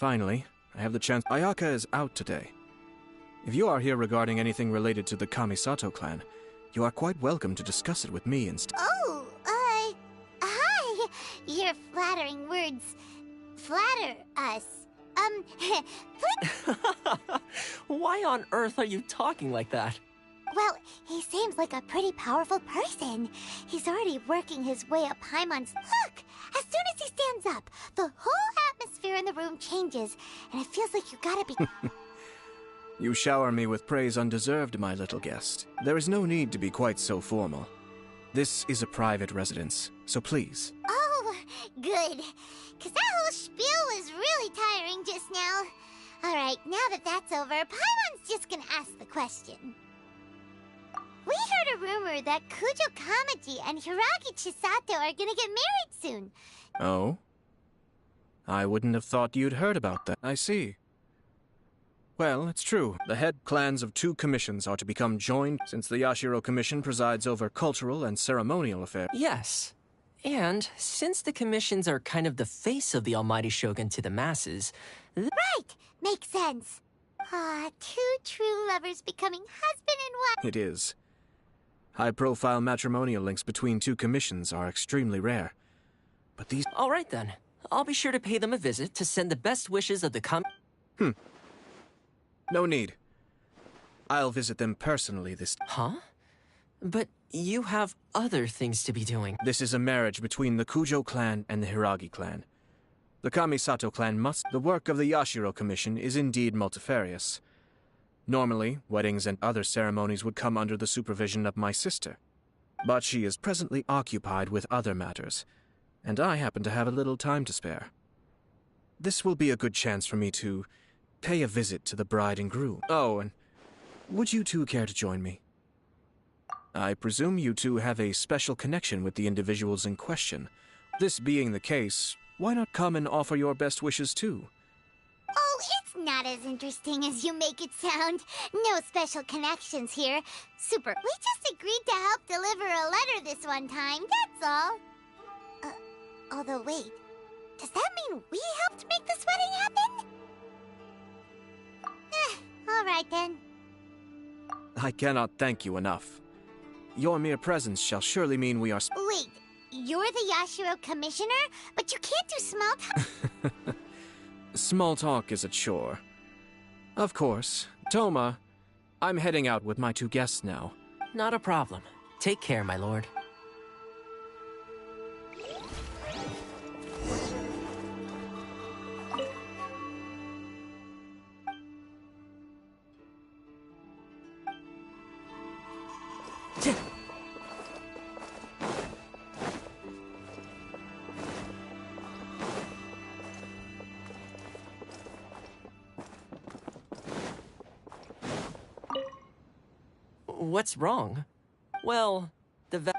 Finally, I have the chance. Ayaka is out today. If you are here regarding anything related to the Kamisato clan, you are quite welcome to discuss it with me instead. Oh, hi! Your flattering words flatter us. Why on earth are you talking like that? Well, he seems like a pretty powerful person. He's already working his way up Paimon's. Look! As soon as he stands up, the whole atmosphere in the room changes, and it feels like you gotta be... You shower me with praise undeserved, my little guest. There is no need to be quite so formal. This is a private residence, so please. Oh, good. Because that whole spiel was really tiring just now. Alright, now that that's over, Paimon's just gonna ask the question. We heard a rumor that Kujo Kamaji and Hiragi Chisato are gonna get married soon. Oh? I wouldn't have thought you'd heard about that. I see. Well, it's true. The head clans of 2 commissions are to become joined, since the Yashiro Commission presides over cultural and ceremonial affairs. Yes. And since the commissions are kind of the face of the almighty shogun to the masses... Right! Makes sense. Ah, 2 true lovers becoming husband and wife. It is. High-profile matrimonial links between 2 commissions are extremely rare. But these... All right, then. I'll be sure to pay them a visit to send the best wishes of the No need. I'll visit them personally this... Huh? But you have other things to be doing. This is a marriage between the Kujo clan and the Hiragi clan. The Kamisato clan must... The work of the Yashiro Commission is indeed multifarious. Normally, weddings and other ceremonies would come under the supervision of my sister. But she is presently occupied with other matters, and I happen to have a little time to spare. This will be a good chance for me to pay a visit to the bride and groom. Oh, and would you 2 care to join me? I presume you 2 have a special connection with the individuals in question. This being the case, why not come and offer your best wishes too? Oh, it's not as interesting as you make it sound. No special connections here. Super. We just agreed to help deliver a letter this one time, that's all. Although wait, does that mean we helped make this wedding happen? All right then. I cannot thank you enough. Your mere presence shall surely mean we are... Wait, you're the Yashiro Commissioner? But you can't do small talk. Small talk is a chore. Of course. Toma, I'm heading out with my 2 guests now. Not a problem. Take care, my lord. What's wrong? Well, the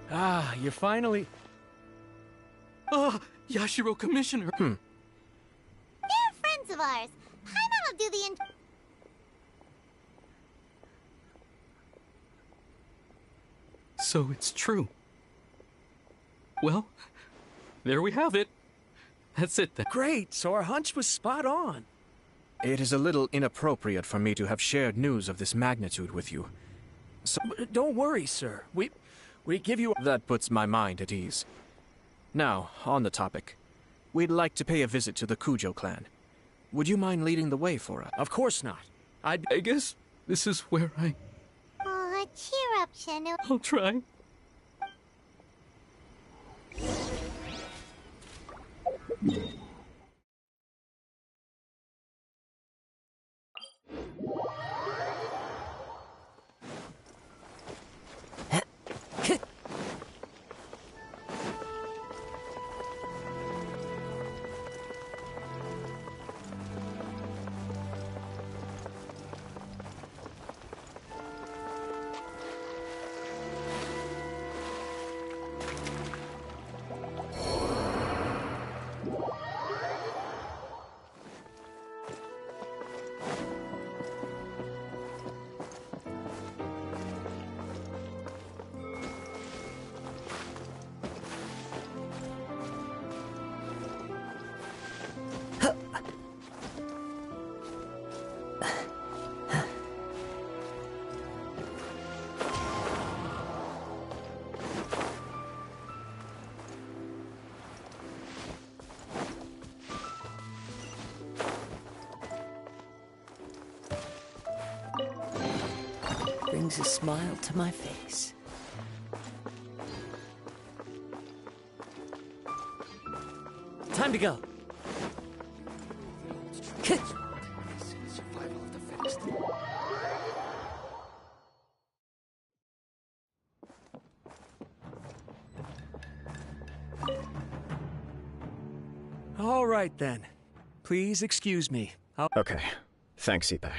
Ah, you're finally... Yashiro Commissioner. They're friends of ours. Paimon will do the So it's true. Well, there we have it. That's it then. Great, so our hunch was spot on. It is a little inappropriate for me to have shared news of this magnitude with you. So Don't worry, sir. We give you... that puts my mind at ease. Now, on the topic. We'd like to pay a visit to the Kujo clan. Would you mind leading the way for us? Of course not. I guess this is where Oh, cheer up, Shenu. I'll try. Brings a smile to my face. Time to go. All right, then. Please excuse me. Okay. Thanks, Ippei.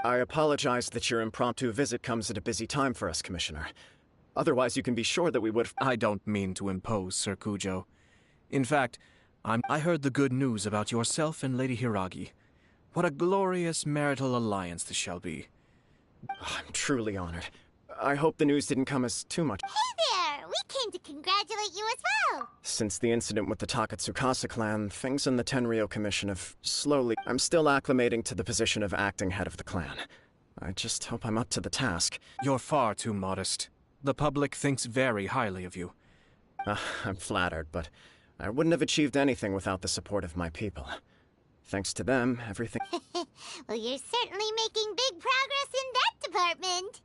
I apologize that your impromptu visit comes at a busy time for us, Commissioner. Otherwise, you can be sure that we would... I don't mean to impose, Sir Kujo. In fact, I heard the good news about yourself and Lady Hiragi. What a glorious marital alliance this shall be. I'm truly honored. I hope the news didn't come as too much. Hey there! We came to congratulate you as well! Since the incident with the Takatsukasa clan, things in the Tenryou Commission have slowly... I'm still acclimating to the position of acting head of the clan. I just hope I'm up to the task. You're far too modest. The public thinks very highly of you. I'm flattered, but I wouldn't have achieved anything without the support of my people. Thanks to them, everything... Well, you're certainly making big progress in that department.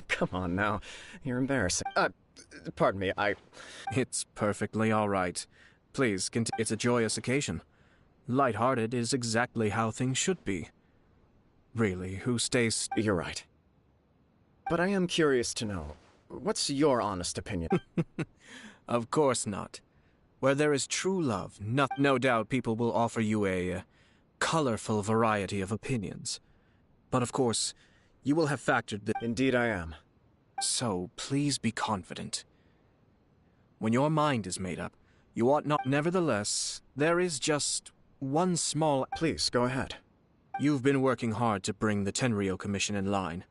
Come on now. You're embarrassing. Pardon me, It's perfectly all right. Please, continue. It's a joyous occasion. Light-hearted is exactly how things should be. Really, who stays... You're right. But I am curious to know, what's your honest opinion? Of course not. Where there is true love, no doubt people will offer you a colorful variety of opinions. But of course, you will have factored the... Indeed I am. So, please be confident. When your mind is made up, you ought not... Nevertheless, there is just one small... Please, go ahead. You've been working hard to bring the Tenryou Commission in line.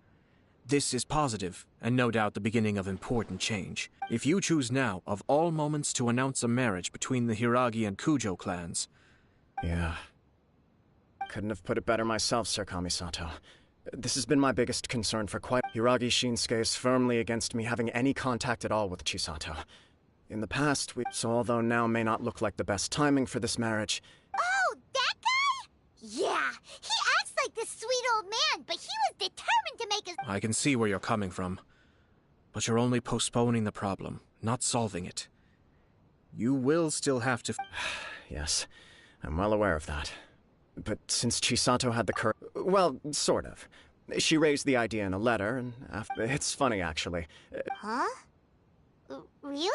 This is positive, and no doubt the beginning of important change. If you choose now, of all moments, to announce a marriage between the Hiragi and Kujo clans... Yeah. Couldn't have put it better myself, Sir Kamisato. This has been my biggest concern for quite... Hiragi Shinsuke is firmly against me having any contact at all with Chisato. In the past, so although now may not look like the best timing for this marriage... Oh, that guy? Yeah, he acts like this sweet old man, but he was determined to make us... I can see where you're coming from. But you're only postponing the problem, not solving it. You will still have to... Yes, I'm well aware of that. But since Chisato had the well, sort of. She raised the idea in a letter, and after... It's funny, actually. Huh? Really?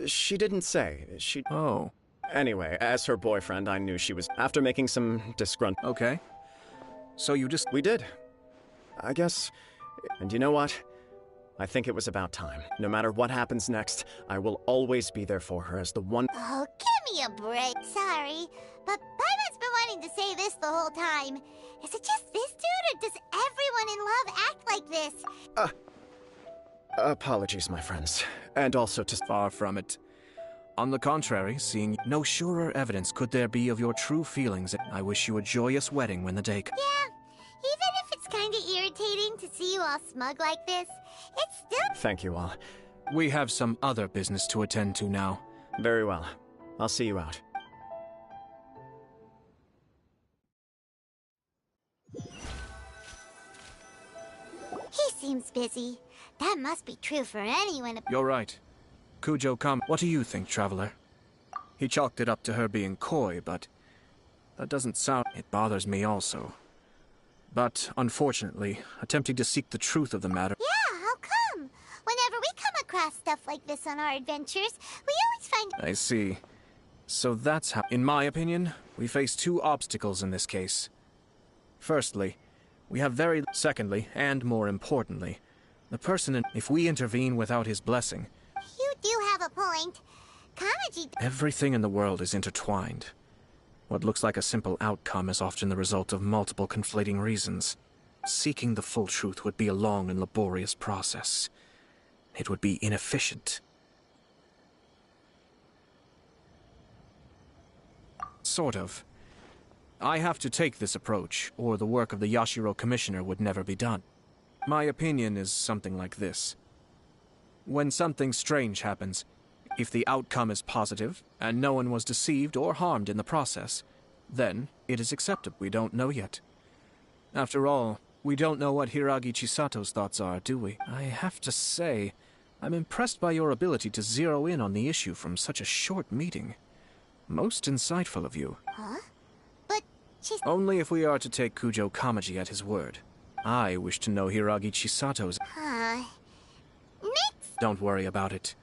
She didn't say. Oh. Anyway, as her boyfriend, I knew she was... After making some Okay. So you just... We did. I guess And you know what? I think it was about time. No matter what happens next, I will always be there for her as the one— Oh, give me a break. Sorry, but Paimon's been wanting to say this the whole time. Is it just this dude, or does everyone in love act like this? Apologies, my friends. And also to— Far from it. On the contrary, seeing no surer evidence could there be of your true feelings, I wish you a joyous wedding when the day comes. Yeah, even if it's kinda irritating to see you all smug like this, it's still— Thank you all. We have some other business to attend to now. Very well. I'll see you out. He seems busy. That must be true for anyone. You're right. Kujo, come. What do you think, Traveler? He chalked it up to her being coy, but that doesn't sound— It bothers me also. But, unfortunately, attempting to seek the truth of the matter— Yeah, how come? Whenever we come across stuff like this on our adventures, we always find— I see. So that's how— In my opinion, we face two obstacles in this case. Firstly, we have very— Secondly, and more importantly, the person if we intervene without his blessing— You do have a point. Kamaji— Everything in the world is intertwined. What looks like a simple outcome is often the result of multiple conflating reasons. Seeking the full truth would be a long and laborious process. It would be inefficient. Sort of. I have to take this approach, or the work of the Yashiro Commissioner would never be done. My opinion is something like this. When something strange happens, if the outcome is positive, and no one was deceived or harmed in the process, then it is acceptable. We don't know yet. After all, we don't know what Hiragi Chisato's thoughts are, do we? I have to say, I'm impressed by your ability to zero in on the issue from such a short meeting. Most insightful of you. Huh? But she's— Only if we are to take Kujo Kamaji at his word. I wish to know Hiragi Chisato's— Mix— Don't worry about it.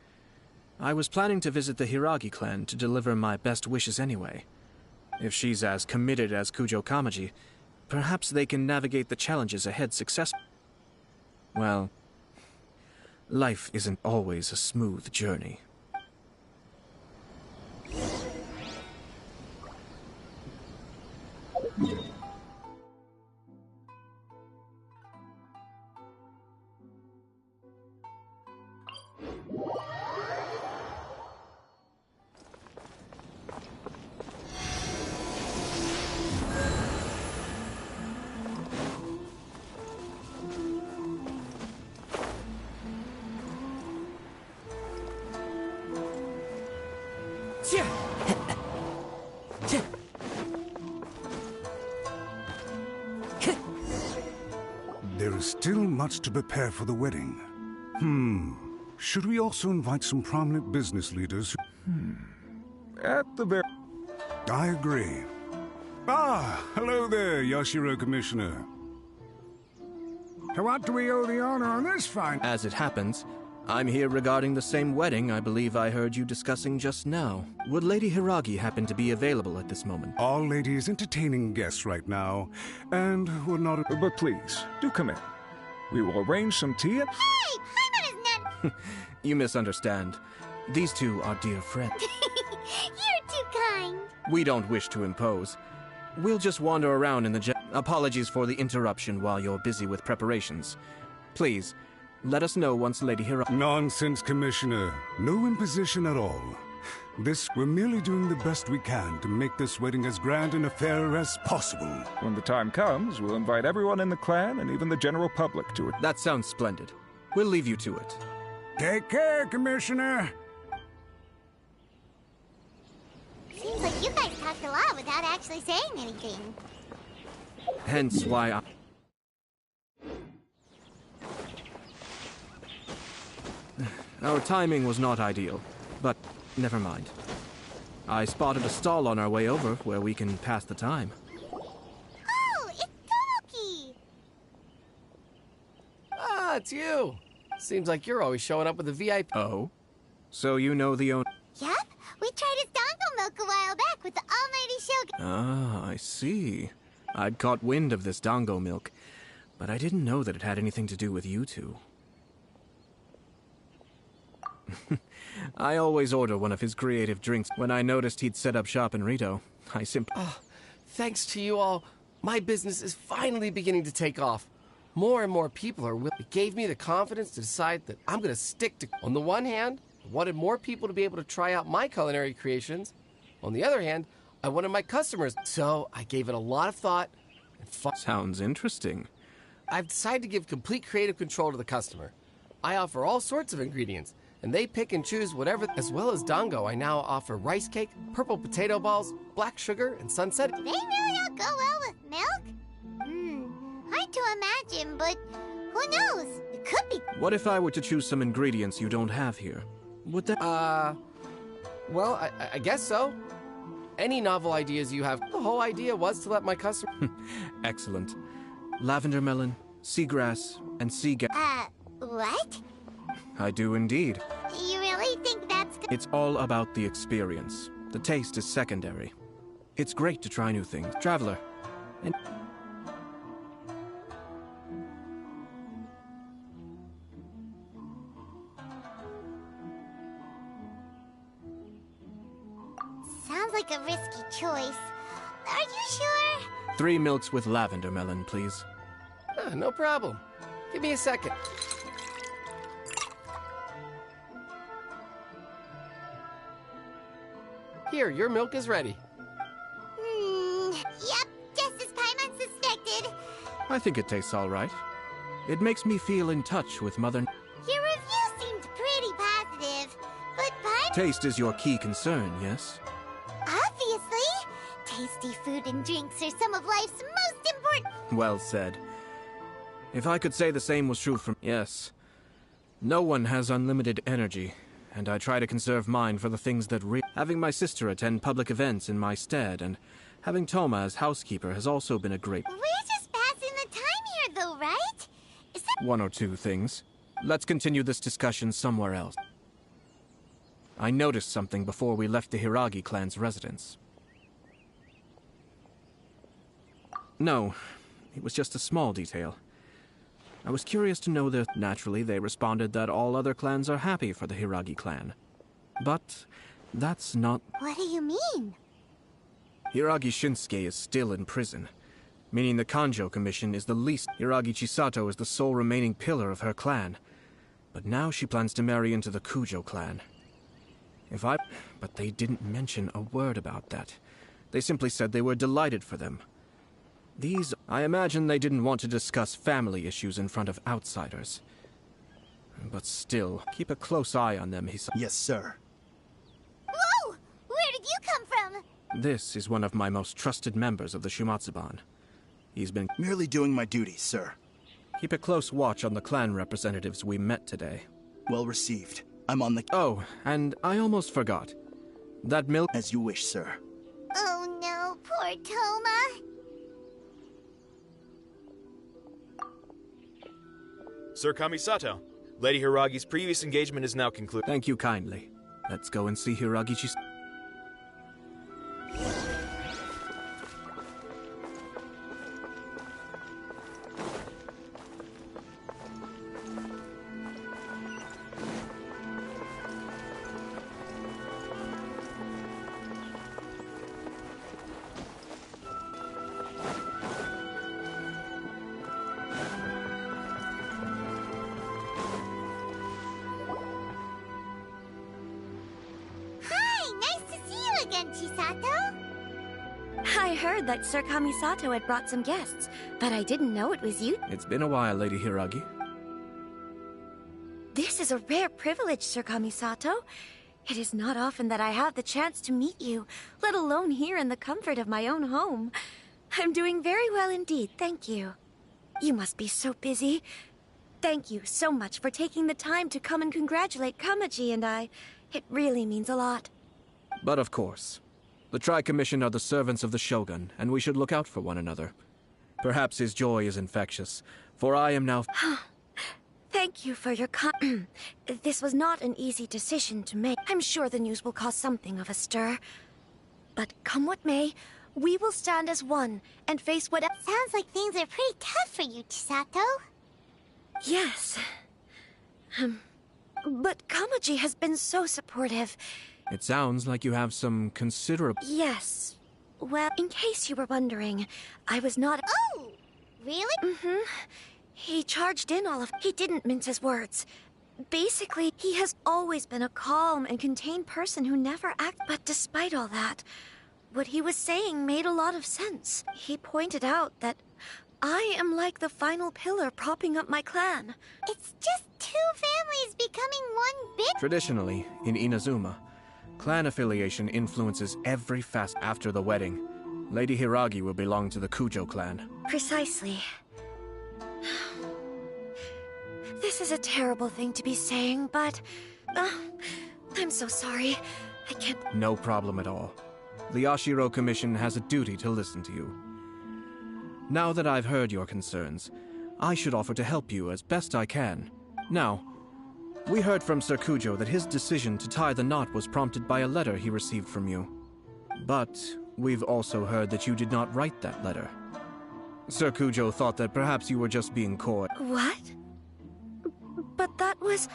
I was planning to visit the Hiragi clan to deliver my best wishes anyway. If she's as committed as Kujo Kamaji, perhaps they can navigate the challenges ahead successfully. Well, life isn't always a smooth journey. There is still much to prepare for the wedding. Should we also invite some prominent business leaders? At the very— I agree. Ah, hello there, Yashiro Commissioner. To what do we owe the honor on this fine— As it happens, I'm here regarding the same wedding I believe I heard you discussing just now. Would Lady Hiragi happen to be available at this moment? All ladies entertaining guests right now, and would not— But please, do come in. We will arrange some tea and— Hey, Paimon is not— You misunderstand. These two are dear friends. You're too kind. We don't wish to impose. We'll just wander around in the Apologies for the interruption while you're busy with preparations. Please, let us know once Lady Hiragi— Nonsense, Commissioner. No imposition at all. We're merely doing the best we can to make this wedding as grand and a fair as possible. when the time comes, we'll invite everyone in the clan and even the general public to it. That sounds splendid. We'll leave you to it. Take care, Commissioner! Seems like you guys talked a lot without actually saying anything. Hence why I— Our timing was not ideal, but never mind. I spotted a stall on our way over where we can pass the time. Oh, it's Tomoki! Ah, it's you. Seems like you're always showing up with a VIP. Oh? So you know the owner— Yep, we tried his dango milk a while back with the almighty Shogun. Ah, I see. I'd caught wind of this dango milk. But I didn't know that it had anything to do with you two. I always order one of his creative drinks. When I noticed he'd set up shop in Rito, I simply... Oh, thanks to you all, my business is finally beginning to take off. More and more people are willing. It gave me the confidence to decide that I'm going to stick to... On the one hand, I wanted more people to be able to try out my culinary creations. On the other hand, I wanted my customers. So I gave it a lot of thought. And Sounds interesting. I've decided to give complete creative control to the customer. I offer all sorts of ingredients, and they pick and choose whatever. As well as Dango, I now offer rice cake, purple potato balls, black sugar, and sunset. Do they really all go well with milk? Hard to imagine, but who knows? It could be. What if I were to choose some ingredients you don't have here? Would that... Well, I guess so. Any novel ideas you have. The whole idea was to let my customer... Excellent. Lavender melon, seagrass, and What? I do indeed. You really think that's good? It's all about the experience. The taste is secondary. It's great to try new things. Traveler. And... Sounds like a risky choice. Are you sure? 3 milks with lavender melon, please. No problem. Give me a second. Here, your milk is ready. Yep, just as Paimon suspected. I think it tastes all right. It makes me feel in touch with Mother... Your review seemed pretty positive, but Paimon... Taste is your key concern, yes? Obviously! Tasty food and drinks are some of life's most important... Well said. If I could say the same was true from... Yes. No one has unlimited energy, and I try to conserve mine for the things that having my sister attend public events in my stead, and having Toma as housekeeper has also been a great... We're just passing the time here, though, right? Is that... One or two things. Let's continue this discussion somewhere else. I noticed something before we left the Hiragi clan's residence. No, it was just a small detail. I was curious to know that, naturally, they responded that all other clans are happy for the Hiragi clan. But that's not... What do you mean? Hiragi Shinsuke is still in prison, meaning the Kanjo Commission is the least. Hiragi Chisato is the sole remaining pillar of her clan. But now she plans to marry into the Kujo clan. But they didn't mention a word about that. They simply said they were delighted for them. I imagine they didn't want to discuss family issues in front of outsiders. But still, keep a close eye on them, he said. Yes, sir. Whoa! Where did you come from? This is one of my most trusted members of the Shumatsuban. He's been... Merely doing my duty, sir. Keep a close watch on the clan representatives we met today. Well received. I'm on the... Oh, and I almost forgot. That milk... As you wish, sir. Oh no, poor Toma. Sir Kamisato, Lady Hiragi's previous engagement is now concluded. Thank you kindly. Let's go and see Hiragi's... I heard that Sir Kamisato had brought some guests, but I didn't know it was you. It's been a while, Lady Hiragi. This is a rare privilege, Sir Kamisato. It is not often that I have the chance to meet you, let alone here in the comfort of my own home. I'm doing very well indeed, thank you. You must be so busy. Thank you so much for taking the time to come and congratulate Kamaji and I. It really means a lot. But of course. The Tri-Commission are the servants of the Shogun, and we should look out for one another. Perhaps his joy is infectious, for I am now... Thank you for your This was not an easy decision to make. I'm sure the news will cause something of a stir. But come what may, We will stand as one and face what... Sounds like things are pretty tough for you, Chisato. Yes. But Kamaji has been so supportive. It sounds like you have some considerable... Yes. Well, in case you were wondering, I was not... Oh! Really? Mm-hmm. He charged in all of... He didn't mince his words. Basically, he has always been a calm and contained person who never acted. But despite all that, what he was saying made a lot of sense. He pointed out that I am like the final pillar propping up my clan. It's just two families becoming one big... Traditionally, in Inazuma, clan affiliation influences every facet. After the wedding, Lady Hiragi will belong to the Kujo clan. Precisely. This is a terrible thing to be saying, but... I'm so sorry. I can't... No problem at all. The Yashiro Commission has a duty to listen to you. Now that I've heard your concerns, I should offer to help you as best I can. Now, we heard from Sir Kujo that his decision to tie the knot was prompted by a letter he received from you. But we've also heard that you did not write that letter. Sir Kujo thought that perhaps you were just being coy. What? But that was...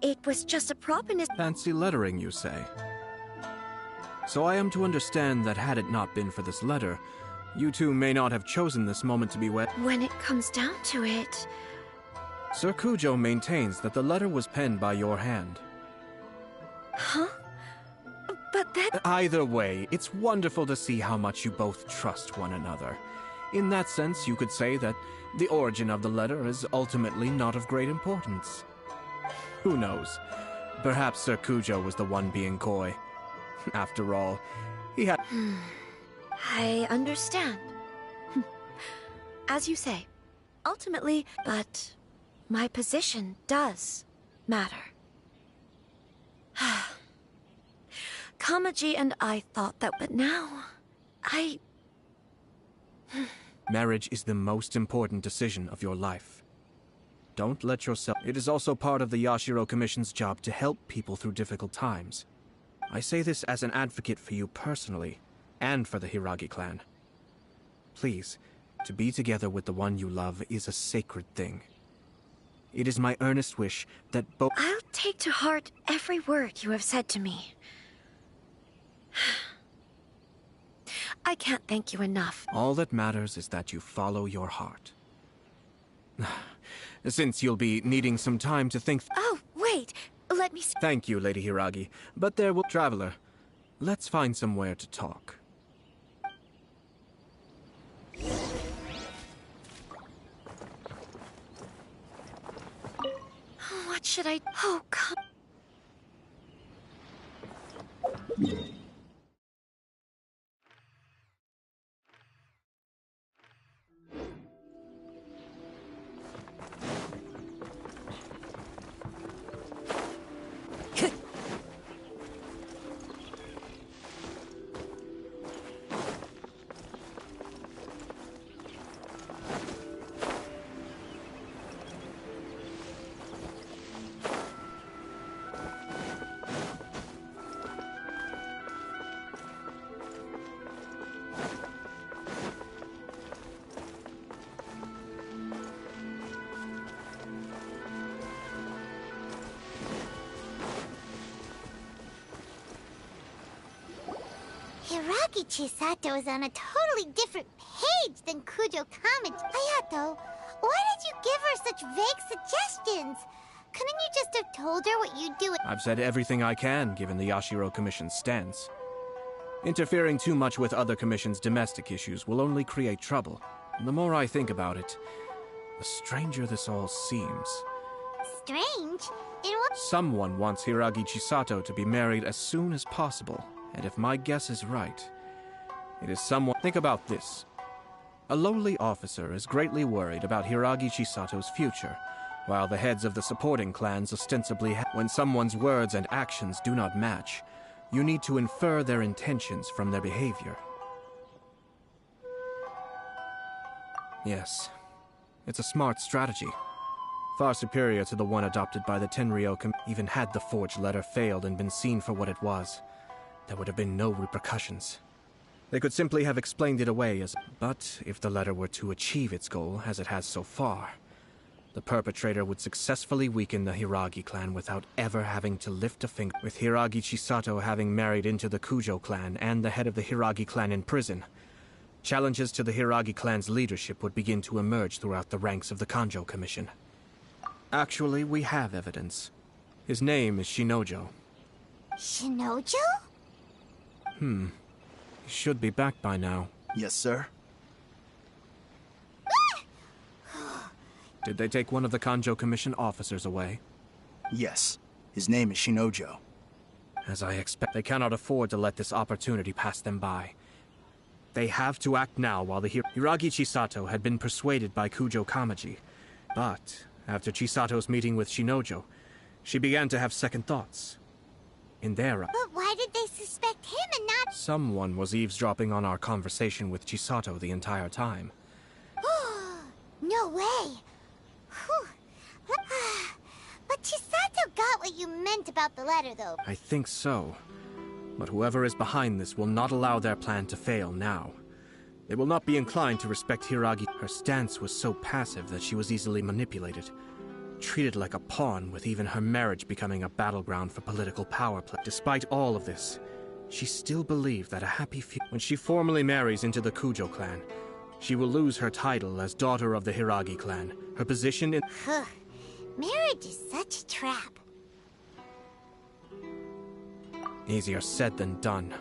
It was just a prop in his... Fancy lettering, you say? So I am to understand that had it not been for this letter, you two may not have chosen this moment to be wed. When it comes down to it... Sir Kujo maintains that the letter was penned by your hand. Huh? But that... Either way, it's wonderful to see how much you both trust one another. In that sense, you could say that the origin of the letter is ultimately not of great importance. Who knows? Perhaps Sir Kujo was the one being coy. After all, he had... I understand. As you say, ultimately, but my position does matter. Kamaji and I thought that, but now, Marriage is the most important decision of your life. Don't let yourself... It is also part of the Yashiro Commission's job to help people through difficult times. I say this as an advocate for you personally, and for the Hiragi clan. Please, to be together with the one you love is a sacred thing. It is my earnest wish that both... I'll take to heart every word you have said to me. I can't thank you enough. All that matters is that you follow your heart. Since you'll be needing some time to think... Oh, wait! Let me... Thank you, Lady Hiragi. But there will... Traveler, let's find somewhere to talk. What should I... Oh, come... Hiragi Chisato is on a totally different page than Kujo Kamaji. Hayato, why did you give her such vague suggestions? Couldn't you just have told her what you'd do? I've said everything I can, given the Yashiro Commission's stance. Interfering too much with other commissions' domestic issues will only create trouble. And the more I think about it, the stranger this all seems. Strange? In what? Someone wants Hiragi Chisato to be married as soon as possible. And if my guess is right, it is someone... Think about this. A lowly officer is greatly worried about Hiragi Chisato's future, while the heads of the supporting clans ostensibly when someone's words and actions do not match, you need to infer their intentions from their behavior. Yes, it's a smart strategy. Far superior to the one adopted by the Tenryou Even had the forged letter failed and been seen for what it was, there would have been no repercussions. They could simply have explained it away as... But if the letter were to achieve its goal, as it has so far, the perpetrator would successfully weaken the Hiragi clan without ever having to lift a finger. With Hiragi Chisato having married into the Kujo clan and the head of the Hiragi clan in prison, challenges to the Hiragi clan's leadership would begin to emerge throughout the ranks of the Kanjo Commission. Actually, we have evidence. His name is Shinojo. Shinojo? He should be back by now. Yes, sir. Did they take one of the Kanjo Commission officers away? Yes. His name is Shinojo. As I expect, they cannot afford to let this opportunity pass them by. They have to act now while the Hiragi Chisato had been persuaded by Kujo Kamaji. But after Chisato's meeting with Shinojo, she began to have second thoughts. In their eyes, But why did they suspect him and not... someone was eavesdropping on our conversation with Chisato the entire time. No way. Whew. But Chisato got what you meant about the letter, though. I think so. But whoever is behind this will not allow their plan to fail now. They will not be inclined to respect Hiragi. Her stance was so passive that she was easily manipulated. Treated like a pawn, with even her marriage becoming a battleground for political power play. Despite all of this, she still believed that a happy when she formally marries into the Kujo clan, she will lose her title as daughter of the Hiragi clan. Her position in... Marriage is such a trap. Easier said than done.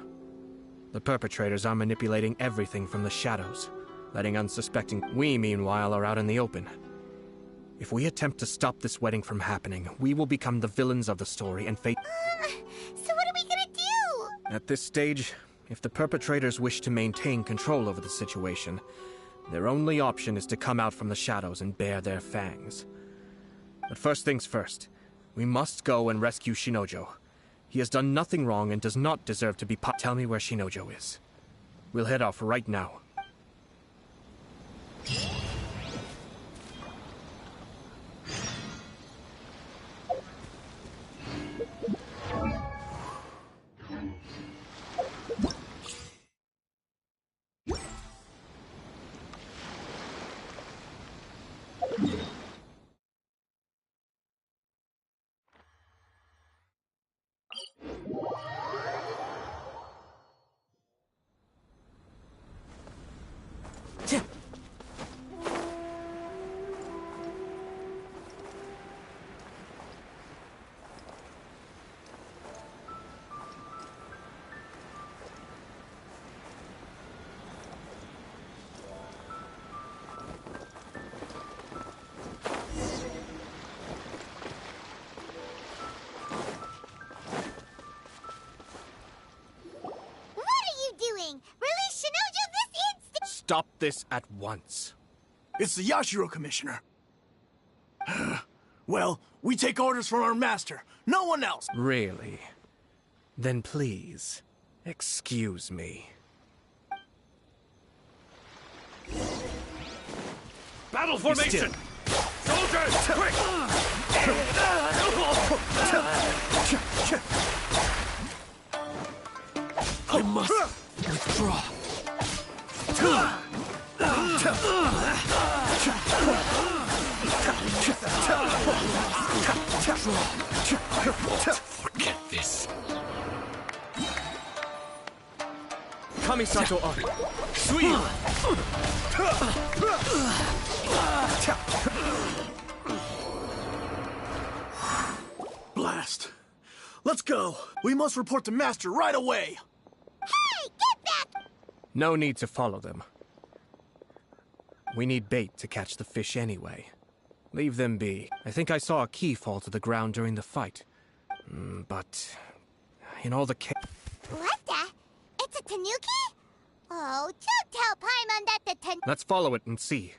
The perpetrators are manipulating everything from the shadows, letting unsuspecting... We, meanwhile, are out in the open. If we attempt to stop this wedding from happening, we will become the villains of the story and fate... So what are we gonna do? At this stage, if the perpetrators wish to maintain control over the situation, their only option is to come out from the shadows and bare their fangs. But first things first, we must go and rescue Shinojo. He has done nothing wrong and does not deserve to be Tell me where Shinojo is. We'll head off right now. Release Shinojo this instant! Stop this at once. It's the Yashiro Commissioner. Well, we take orders from our master. No one else. Really? Then please, excuse me. Battle formation! Soldiers, quick! I must withdraw. Forget this. Kamisato up. Sweep! Blast. Let's go. We must report to Master right away. Hey, get back! No need to follow them. We need bait to catch the fish anyway. Leave them be. I think I saw a key fall to the ground during the fight. But in all the What the? It's a tanuki? Oh, don't tell Paimon that the tanuki... Let's follow it and see.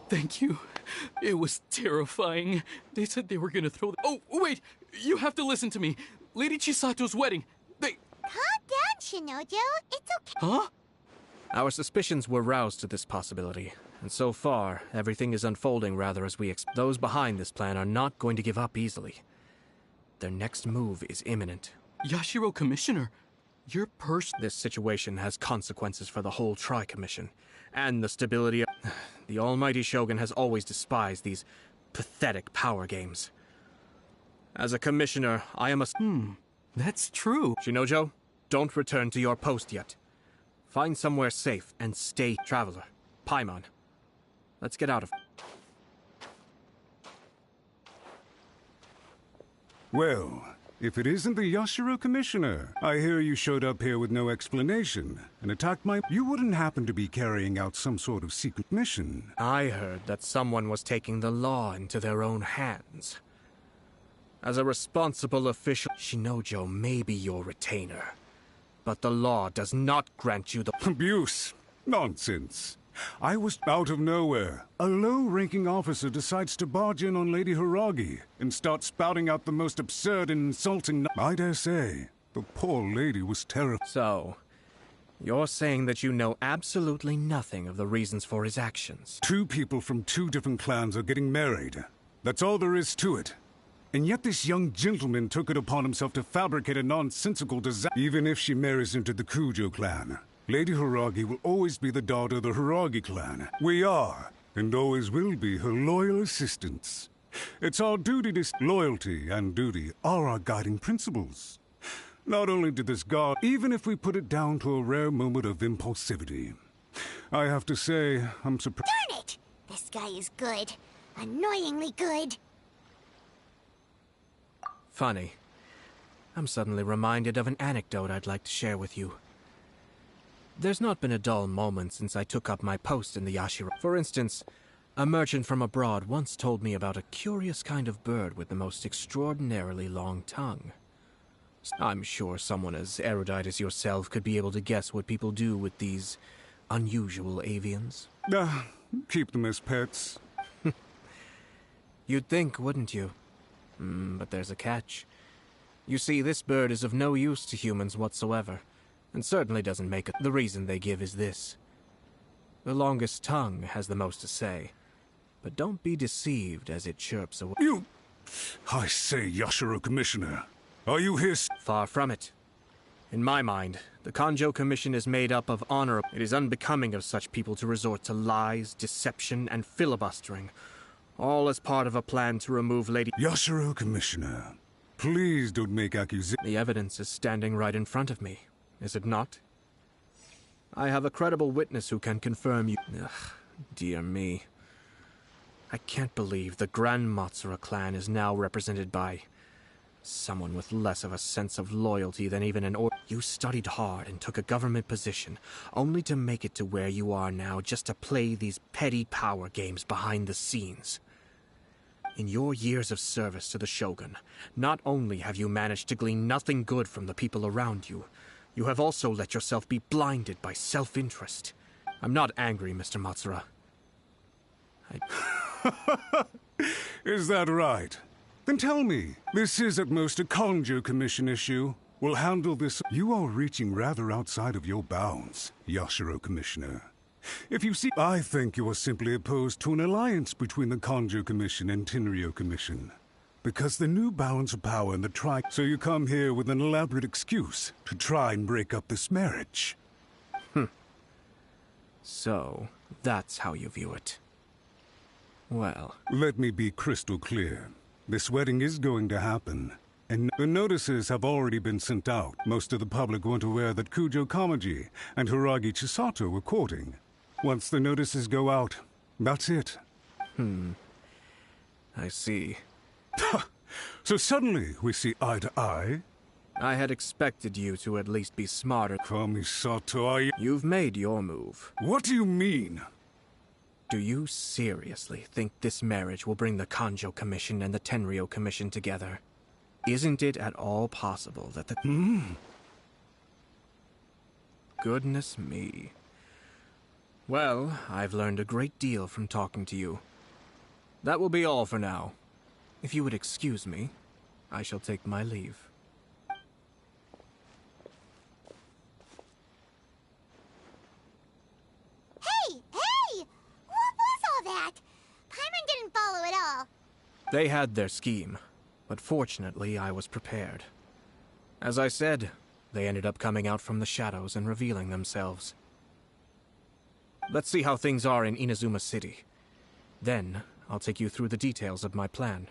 Thank you. It was terrifying. They said they were gonna throw the— Oh, wait! You have to listen to me. Lady Chisato's wedding. They— Calm down, Shinojo. It's okay. Huh? Our suspicions were roused to this possibility, and so far, everything is unfolding rather as we expect. Those behind this plan are not going to give up easily. Their next move is imminent. Yashiro Commissioner, your This situation has consequences for the whole Tri-Commission, and the stability of— The almighty Shogun has always despised these pathetic power games. As a commissioner, I am a— That's true. Shinojo, don't return to your post yet. Find somewhere safe and stay, traveler. Paimon, let's get out of— Well, if it isn't the Yashiro Commissioner, I hear you showed up here with no explanation and attacked my— You wouldn't happen to be carrying out some sort of secret mission? I heard that someone was taking the law into their own hands. As a responsible official, Shinojo may be your retainer, but the law does not grant you the— Abuse. Nonsense. I was out of nowhere. A low-ranking officer decides to barge in on Lady Hiragi and start spouting out the most absurd and insulting— I dare say, the poor lady was terrified. So, you're saying that you know absolutely nothing of the reasons for his actions? Two people from two different clans are getting married. That's all there is to it. And yet this young gentleman took it upon himself to fabricate a nonsensical disaster. Even if she marries into the Kujo clan, Lady Hiragi will always be the daughter of the Hiragi clan. We are, and always will be, her loyal assistants. It's our duty to— Loyalty and duty are our guiding principles. Not only did this guard— even if we put it down to a rare moment of impulsivity. I have to say, I'm surprised— Darn it! This guy is good. Annoyingly good. Funny. I'm suddenly reminded of an anecdote I'd like to share with you. There's not been a dull moment since I took up my post in the Yashiro. For instance, a merchant from abroad once told me about a curious kind of bird with the most extraordinarily long tongue. I'm sure someone as erudite as yourself could be able to guess what people do with these unusual avians. Keep them as pets. You'd think, wouldn't you? But there's a catch. You see, this bird is of no use to humans whatsoever, and certainly doesn't make it. The reason they give is this. The longest tongue has the most to say, but don't be deceived as it chirps away. I say, Yashiro Commissioner, are you here? Far from it. In my mind, the Kanjo Commission is made up of honor. It is unbecoming of such people to resort to lies, deception, and filibustering, all as part of a plan to remove Lady— Yashiro Commissioner, please don't make accusations. The evidence is standing right in front of me, is it not? I have a credible witness who can confirm you— Ugh, dear me. I can't believe the Grand Matsura clan is now represented by someone with less of a sense of loyalty than even an You studied hard and took a government position, only to make it to where you are now just to play these petty power games behind the scenes. In your years of service to the Shogun, not only have you managed to glean nothing good from the people around you, you have also let yourself be blinded by self-interest. I'm not angry, Mr. Matsura. Is that right? Then tell me, this is at most a Kanjo Commission issue. We'll handle this— You are reaching rather outside of your bounds, Yashiro Commissioner. If you see— I think you are simply opposed to an alliance between the Kanjo Commission and Tenryo Commission. Because the new balance of power in the So you come here with an elaborate excuse to try and break up this marriage. So, that's how you view it. Well— Let me be crystal clear. This wedding is going to happen, and the notices have already been sent out. Most of the public weren't aware that Kujo Kamaji and Hiragi Chisato were courting. Once the notices go out, that's it. I see. So suddenly we see eye to eye? I had expected you to at least be smarter. Kamisato, You've made your move. What do you mean? Do you seriously think this marriage will bring the Kanjo Commission and the Tenryo Commission together? Isn't it at all possible that the... Goodness me. Well, I've learned a great deal from talking to you. That will be all for now. If you would excuse me, I shall take my leave. Hey! Hey! What was all that? Paimon didn't follow at all. They had their scheme, but fortunately I was prepared. As I said, they ended up coming out from the shadows and revealing themselves. Let's see how things are in Inazuma City. Then, I'll take you through the details of my plan.